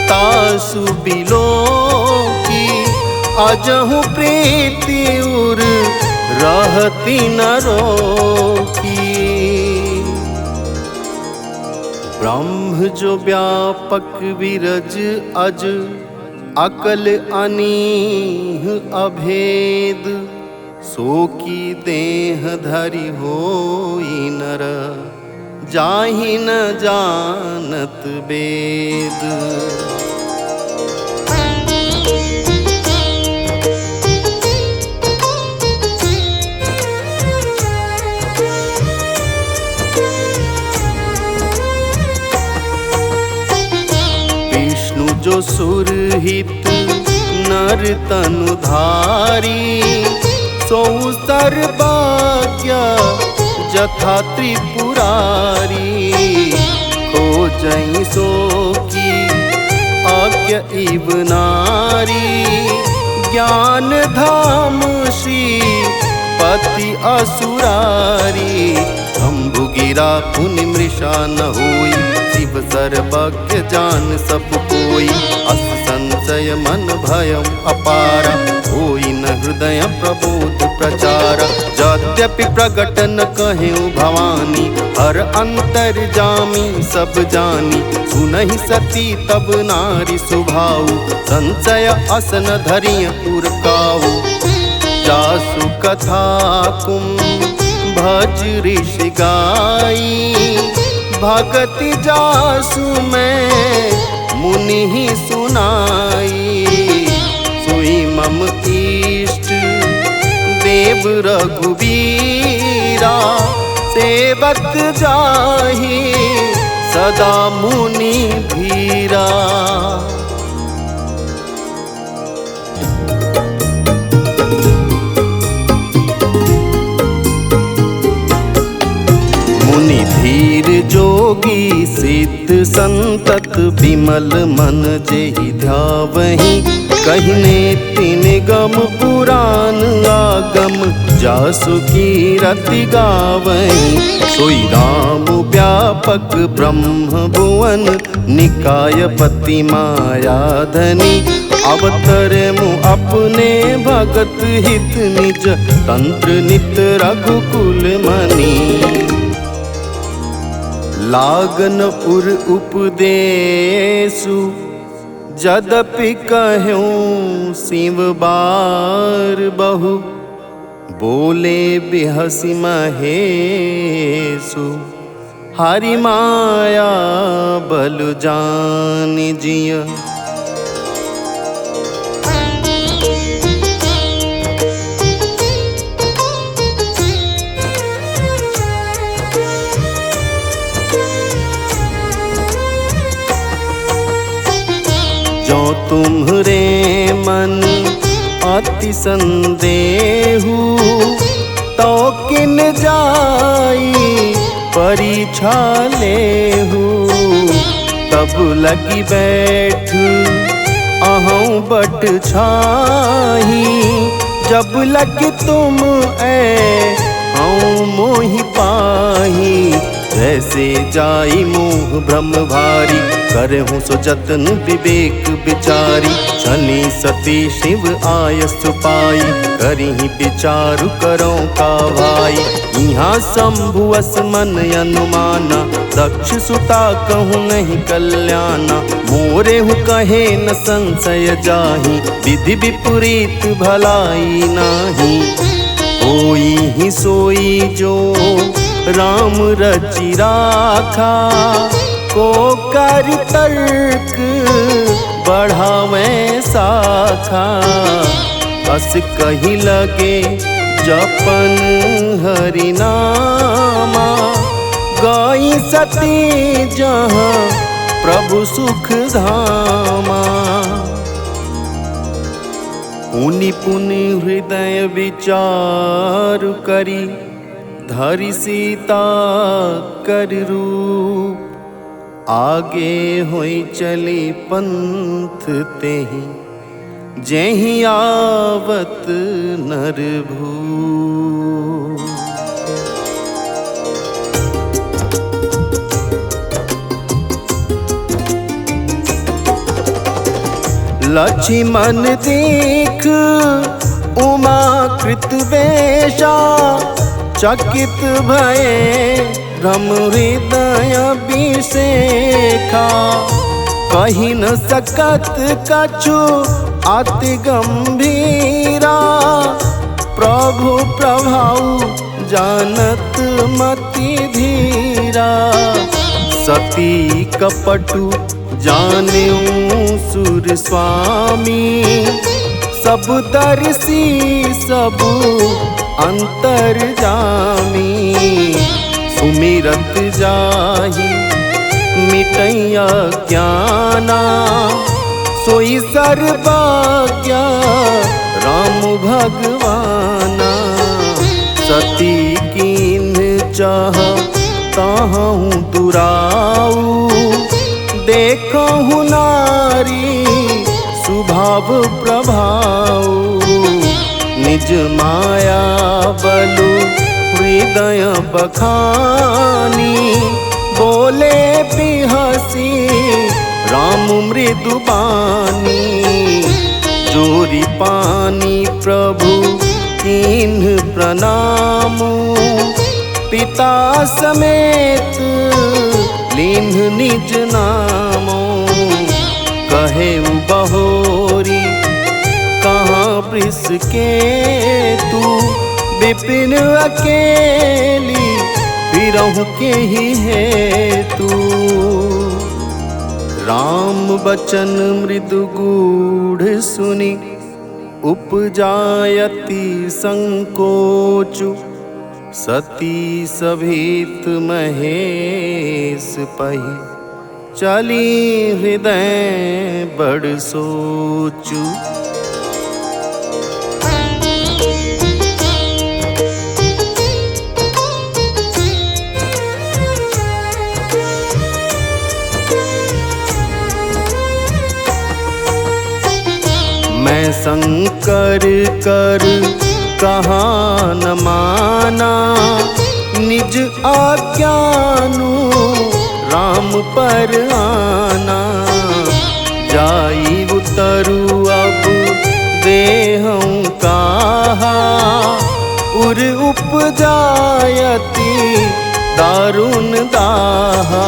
तासु बिलोकी, अजहु प्रीति उर रहती न रोकी। ब्रह्म जो व्यापक विरज अज, अकल अनीह अभेद। सो की देह धरि होई नर, जाहि न जानत वेद। विष्णु जो सुरहित नर तनु धारी, सो सर्वज्ञ जथा त्रिपुरारी। खोजहि सो की आज्ञ इव नारी, ज्ञान धाम श्री पति असुरारी। शंभु गिरा पुनि मृषा न होई, शिव सर्वज्ञ जान सब कोई। अस संशय मन भयम अपारा, होई न हृदय प्रबोध प्रचार। यद्यपि प्रगट न कहेउ भवानी, हर अंतर जामी सब जानी। सुनहि सती तब नारी सुभाऊ, संशय असन धरिय उर काऊ। जासु कथा कुंभज ऋषि गाई, भगति जासु मैं मुनि ही सुनाई। सोई मम इष्ट देव रघुबीरा, सेवक जाहि सदा मुनि धीरा। मुनि धीर जोगी सिद्ध संतत, विमल मन जेहि ध्यावहि। कहिने तिन गम पुराण आगम, जासु कीरति गावहि। सोई राम व्यापक ब्रह्म भुवन, निकाय पति माया धनी। अवतरे मु अपने भगत हित, निज तंत्र नित रघुकुल मनि। लागन उर उपदेशु जदपि कहूँ शिव बार बहु, बोले बिहसी महेशु हरि माया बल जान जिय। जो तुम्हरे मन अति संदेहु, तो किन जाई परीक्षा लेहु। तब लगी बैठ अहूँ बट छाही, जब लगी तुम हूँ मोहि पाही। जैसे जाई मोह भ्रम भारी, करहूँ सो जतन विवेक विचारी। छली सती शिव आयस पाई, करही विचारु करो का भाई। यहाँ शंभुअस मन अनुमाना, दक्ष सुता कहूँ नहीं कल्याणा। मोरे हूँ कहे न संशय जाहि, विधि विपरीत भलाई नाही। होई ही सोई जो राम रचि राखा, को कर तर्क बढ़ावे शाखा। बस कही लगे जपन हरि नामा, गई सती जहाँ प्रभु सुख धामा। पुनि पुनि हृदय विचार करी, धरि सीता कर रूप। आगे होई चली पंथ तेहि, जेहि आवत नर भू। लक्ष्मण देख उमा कृत वेशा, चकित भये भ्रम हृदय विषेखा। कही न सकत कछु अति गंभीरा, प्रभु प्रभाव जानत मति धीरा। सती कपटु जानेऊ सुर स्वामी, सब दर्शी सब अंतर्जामी। सुमिरत जाहि मिटैया ज्ञाना, सोई सर्वज्ञ राम भगवाना। सती कीन चाह ताहूँ दुराऊ, देखहु नारी स्वभाव प्रभाव। निज माया बलु हृदय बखानी, बोले बिहसी राम मृदु बानी। जोरी पानी प्रभु कीन्ह प्रणामु, पिता समेत लीन्ह निज नामो। कहे बहोरी कहाँ वृष के तू, विपिन अकेली फिरहु के ही है तू। राम बचन मृदु गूढ़ सुनि, उपजायति संकोचु। सती सभीत महेश पहि, चली हृदय बड़ सोचु। मैं शंकर कर कहाँ न माना, निज आज्ञानु राम पर आना। जाई उतरु अब देहं कहा, उर उपजायति दारुण दाहा,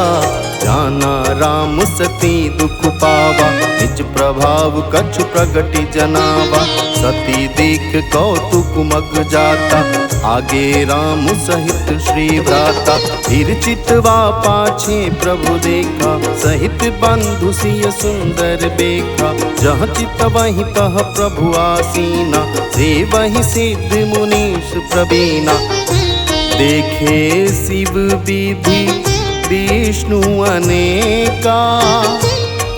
जाना राम सती दुख पावा, निज प्रभाव कछु प्रगति जनावा। सती देख कौतुक मग जाता, आगे राम सहित श्री भ्राता। धीर चितवा पाछे प्रभु देखा, सहित बंधु सिय सुंदर बेखा। जहाँ चित वहीं तह प्रभु आसीना, से वहीं सिद्ध मुनीश प्रवीणा। देखे शिव विधि विष्णु अनेका,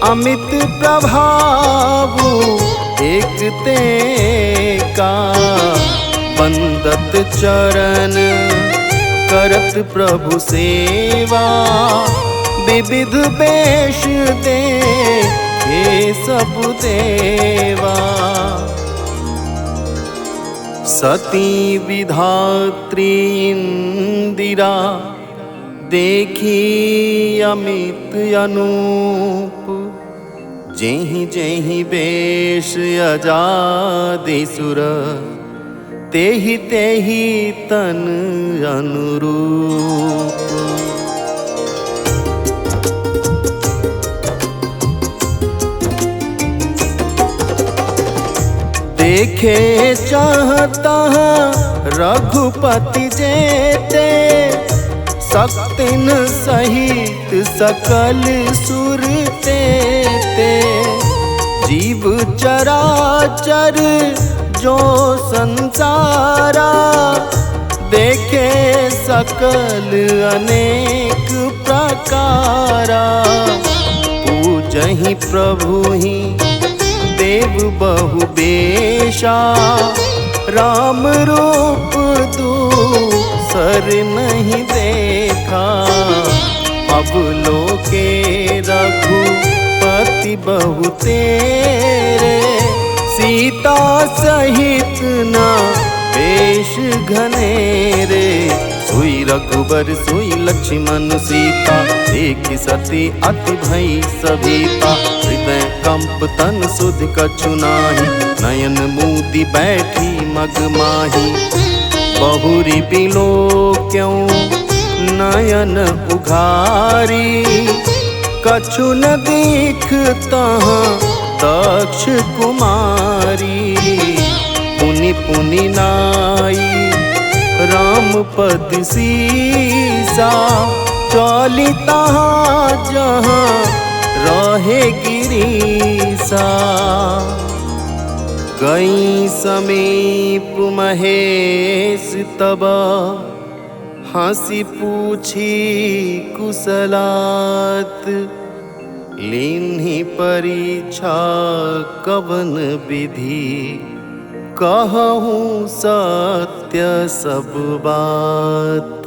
अमित प्रभाव एक ते का। बंदत चरण करत प्रभु सेवा, विविध वेश दे हे सब देवा। सती विधात्री इंदिरा, देखी अमित अनूप। जेहि जेहि वेश अजादिसुर, तेहि तेहि तन अनुरूप। देखे चाहता रघुपति जेते, सक्तिन सहित सकल सुर तेते। जीव चराचर जो संसारा, देखे सकल अनेक प्रकारा। पूजहि प्रभु ही देव बहु बेशा, राम रूप दूसर नहीं देखा। अब लोके रघुपति बहु तेरे, सीता सहित ना वेश घनेरे। सोई रघुबर सोई लक्ष्मण सीता, एक सती अति भई सभीता। हृदय कंप तन सुध कछु नाही, नयन मूदि बैठी मग माही। बहुरी बिलो क्यों नयन उघारी, कछु न दीखता दक्ष कुमारी। पुनि पुनि नाई राम पद सीसा, चलिता जहाँ रहे गिरीसा। गई समीप महेश तब, हंसी पूछी कुशलात। लीन्ही परीक्षा कवन विधि, कहूँ सत्य सब बात।